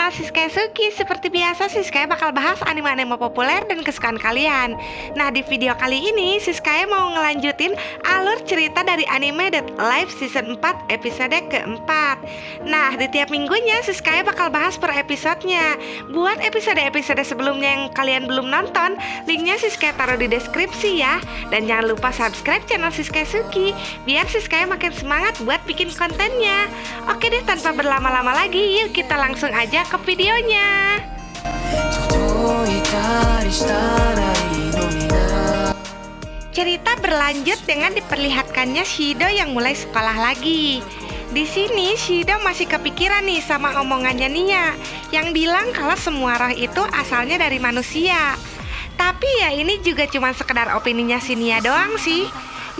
channel Siska Suki. Seperti biasa, Siska bakal bahas anime-anime populer dan kesukaan kalian. Nah, di video kali ini Siska mau ngelanjutin alur cerita dari anime Dead Life Season 4 episode keempat. Nah, di tiap minggunya Siska bakal bahas per episodenya. Buat episode-episode sebelumnya yang kalian belum nonton, linknya Siska taruh di deskripsi ya. Dan jangan lupa subscribe channel Siska Suki biar Siska makin semangat buat bikin kontennya. Oke deh, tanpa berlama-lama lagi, yuk kita langsung aja ke videonya. Cerita berlanjut dengan diperlihatkannya Shido yang mulai sekolah lagi. Di sini Shido masih kepikiran nih sama omongannya Nia yang bilang kalau semua roh itu asalnya dari manusia. Tapi ya ini juga cuma sekedar opininya si Nia doang sih.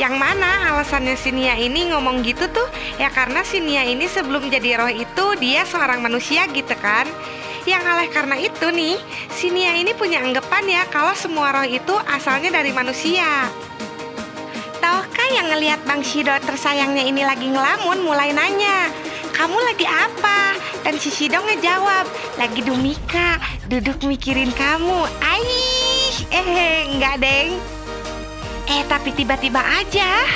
Yang mana alasannya si Nia ini ngomong gitu tuh ya karena si Nia ini sebelum jadi roh itu dia seorang manusia gitu kan. Yang oleh karena itu nih si Nia ini punya anggapan ya kalau semua roh itu asalnya dari manusia. Tahukah yang ngelihat Bang Shido tersayangnya ini lagi ngelamun mulai nanya, "Kamu lagi apa?" Dan si Shido ngejawab, "Lagi dumika, duduk mikirin kamu." Enggak deng. Tapi tiba-tiba aja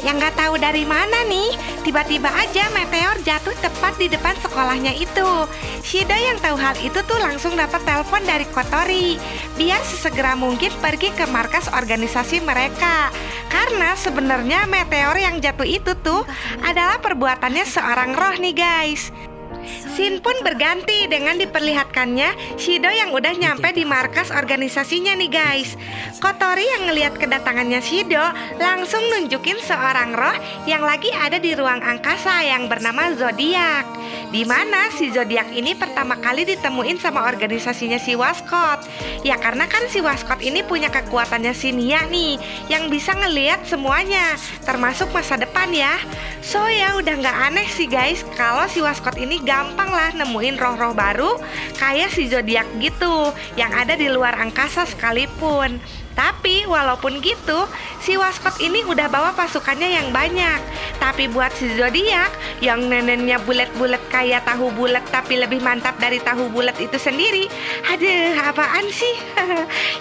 yang nggak tahu dari mana nih, tiba-tiba aja meteor jatuh tepat di depan sekolahnya itu. Shido yang tahu hal itu tuh langsung dapat telepon dari Kotori biar sesegera mungkin pergi ke markas organisasi mereka. Karena sebenarnya meteor yang jatuh itu tuh adalah perbuatannya seorang roh nih guys. Scene pun berganti dengan diperlihatkannya Shido yang udah nyampe di markas organisasinya nih guys. Kotori yang ngelihat kedatangannya Shido langsung nunjukin seorang roh yang lagi ada di ruang angkasa yang bernama Zodiac. Dimana si Zodiac ini pertama kali ditemuin sama organisasinya si Waskot. Ya karena kan si Waskot ini punya kekuatannya si Nia nih yang bisa ngelihat semuanya termasuk masa depan ya. So ya udah nggak aneh sih guys kalau si Waskot ini gampang lah nemuin roh-roh baru kayak si Zodiac gitu yang ada di luar angkasa sekalipun. Tapi walaupun gitu, si Waskot ini udah bawa pasukannya yang banyak. Tapi buat si Zodiac yang neneknya bulat-bulat kayak tahu bulat tapi lebih mantap dari tahu bulat itu sendiri, aduh apaan sih?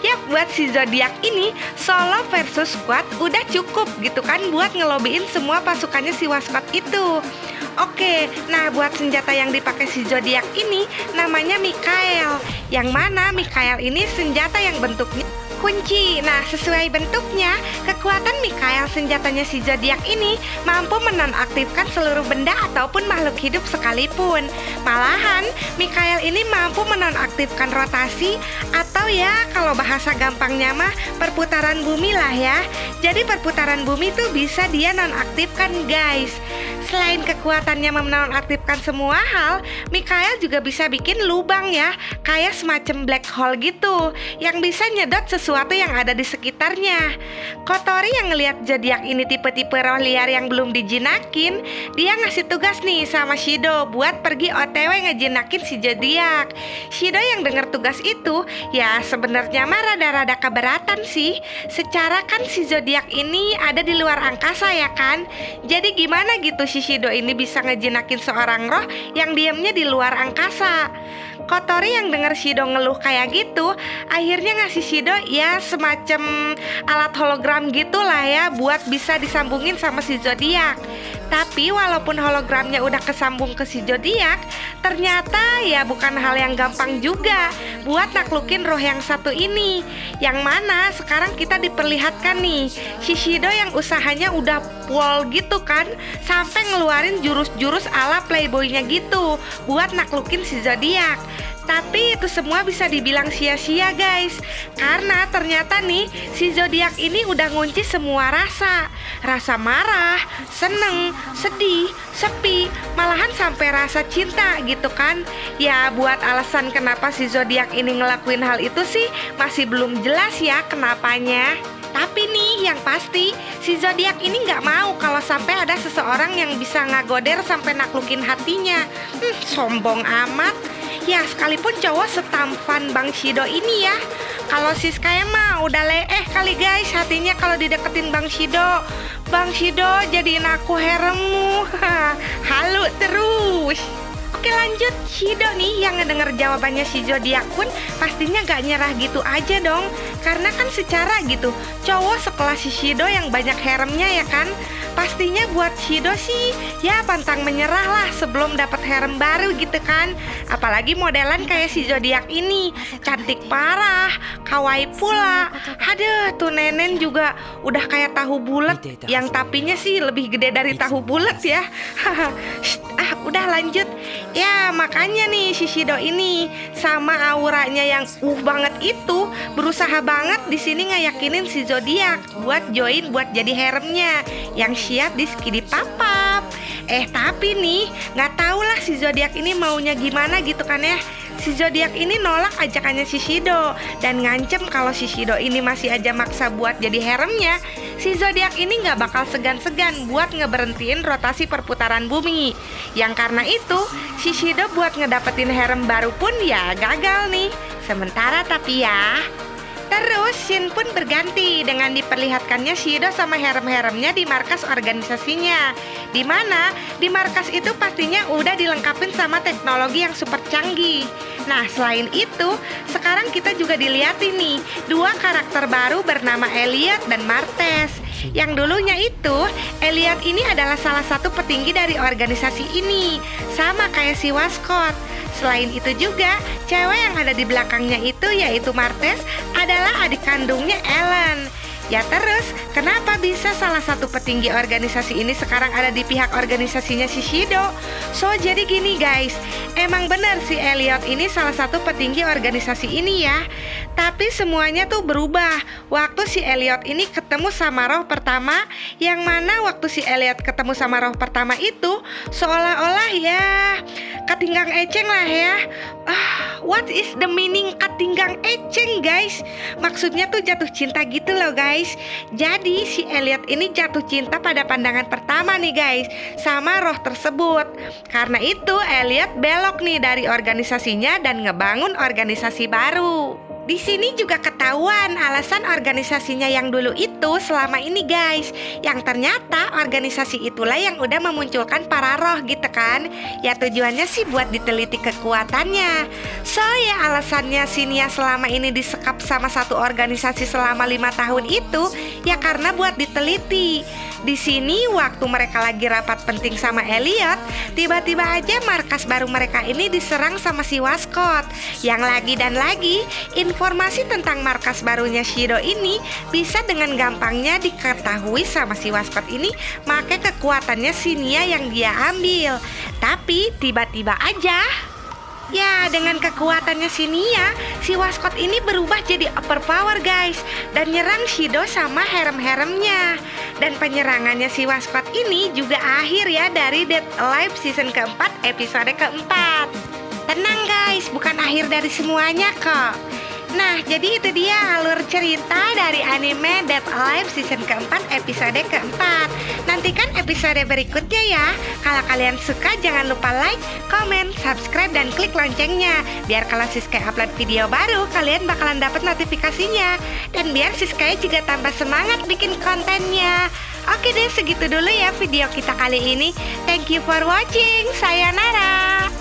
Ya buat si Zodiac ini solo versus squad udah cukup gitu kan buat ngelobiin semua pasukannya si Waskot itu. Oke, nah buat senjata yang dipakai si Zodiac ini namanya Mikael. Yang mana Mikael ini senjata yang bentuknya kunci. Nah, sesuai bentuknya, kekuatan Mikael senjatanya si Zodiac ini mampu menonaktifkan seluruh benda ataupun makhluk hidup sekalipun. Malahan, Mikael ini mampu menonaktifkan rotasi atau ya kalau bahasa gampangnya mah perputaran bumi lah ya. Jadi perputaran bumi tuh bisa dia nonaktifkan guys. Selain kekuatannya menonaktifkan semua hal, Mikael juga bisa bikin lubang ya, kayak semacam black hole gitu, yang bisa nyedot sesuatu yang ada di sekitarnya. Kotori yang ngelihat Zodiac ini tipe-tipe roh liar yang belum dijinakin, dia ngasih tugas nih sama Shido buat pergi OTW ngejinakin si Zodiac. Shido yang dengar tugas itu, ya sebenarnya mah rada-rada keberatan sih. Secara kan si Zodiac ini ada di luar angkasa ya kan. Jadi gimana gitu si Shido ini bisa ngejinakin seorang roh yang diamnya di luar angkasa. Kotori yang denger Shido ngeluh kayak gitu, akhirnya ngasih Shido ya semacam alat hologram gitulah ya buat bisa disambungin sama si Zodiac. Tapi walaupun hologramnya udah kesambung ke si Zodiac, ternyata ya bukan hal yang gampang juga buat naklukin roh yang satu ini. Yang mana sekarang kita diperlihatkan nih si Shido yang usahanya udah pol gitu kan, sampai ngeluarin jurus-jurus ala playboynya gitu buat naklukin si Zodiac. Tapi itu semua bisa dibilang sia-sia guys. Karena ternyata nih si Zodiac ini udah ngunci semua rasa. Rasa marah, seneng, sedih, sepi, malahan sampai rasa cinta gitu kan. Ya buat alasan kenapa si Zodiac ini ngelakuin hal itu sih masih belum jelas ya kenapanya. Tapi nih yang pasti si Zodiac ini nggak mau kalau sampai ada seseorang yang bisa ngagoder sampai naklukin hatinya. Sombong amat. Ya sekalipun cowok setampan Bang Shido ini ya. Kalau Siska mah udah leeh kali guys hatinya kalau dideketin Bang Shido. Bang Shido, jadiin aku heremmu. Halu terus. Oke lanjut, Shido nih yang ngedenger jawabannya si Zodiac pun pastinya gak nyerah gitu aja dong. Karena kan secara gitu, cowok sekelas si Shido yang banyak haremnya ya kan. Pastinya buat Shido sih ya pantang menyerah lah sebelum dapat harem baru gitu kan. Apalagi modelan kayak si Zodiac ini, cantik parah, kawaii pula. Aduh, tuh Nenen juga udah kayak tahu bulat, yang tapinya sih lebih gede dari tahu bulat ya. Udah lanjut. Ya makanya nih si Shido ini sama auranya yang banget itu berusaha banget di sini ngeyakinin si Zodiac buat join buat jadi haremnya yang siap di skidi papap. Tapi nih nggak tahu lah si Zodiac ini maunya gimana gitu kan ya. Si Zodiac ini nolak ajakannya si Shido dan ngancem kalau si Shido ini masih aja maksa buat jadi haremnya, si Zodiac ini nggak bakal segan-segan buat ngeberhentiin rotasi perputaran bumi. Yang karena itu, si Shido buat ngedapetin harem baru pun ya gagal nih. Sementara tapi ya, terus scene pun berganti dengan diperlihatkannya Shido sama harem-haremnya di markas organisasinya. Dimana di markas itu pastinya udah dilengkapin sama teknologi yang super canggih. Nah selain itu, sekarang kita juga dilihatin nih dua karakter baru bernama Elliot dan Martes. Yang dulunya itu, Elliot ini adalah salah satu petinggi dari organisasi ini, sama kayak si Waskot. Selain itu juga, cewek yang ada di belakangnya itu yaitu Martes adalah adik kandungnya Ellen. Ya terus, kenapa bisa salah satu petinggi organisasi ini sekarang ada di pihak organisasinya si Shido? So, jadi gini guys, emang benar si Elliot ini salah satu petinggi organisasi ini ya. Tapi semuanya tuh berubah waktu si Elliot ini ketemu sama roh pertama. Yang mana waktu si Elliot ketemu sama roh pertama itu seolah-olah ya katinggang eceng lah ya. What is the meaning katinggang eceng guys? Maksudnya tuh jatuh cinta gitu loh guys. Jadi si Elliot ini jatuh cinta pada pandangan pertama nih guys sama roh tersebut. Karena itu Elliot belok nih dari organisasinya dan ngebangun organisasi baru. Di sini juga ketahuan alasan organisasinya yang dulu itu selama ini guys. Yang ternyata organisasi itulah yang udah memunculkan para roh gitu kan. Ya tujuannya sih buat diteliti kekuatannya. So ya alasannya si Nia selama ini disekap sama satu organisasi selama 5 tahun itu ya karena buat diteliti. Di sini waktu mereka lagi rapat penting sama Elliot, tiba-tiba aja markas baru mereka ini diserang sama si Waskot. Yang lagi dan lagi, informasi tentang markas barunya Shido ini bisa dengan gampangnya diketahui sama si Waskot ini make kekuatannya si Nia yang dia ambil. Tapi tiba-tiba aja ya dengan kekuatannya si Nia, si Waskot ini berubah jadi overpower guys dan nyerang Shido sama harem-haremnya. Dan penyerangannya si Waskot ini juga akhir ya dari Dead Alive season keempat episode keempat. Tenang guys, bukan akhir dari semuanya kok. Nah, jadi itu dia alur cerita dari anime Dead Alive season keempat episode keempat. Nantikan episode berikutnya ya. Kalau kalian suka jangan lupa like, comment, subscribe, dan klik loncengnya. Biar kalau Siska upload video baru, kalian bakalan dapat notifikasinya. Dan biar Siska juga tambah semangat bikin kontennya. Oke deh, segitu dulu ya video kita kali ini. Thank you for watching. Sayonara.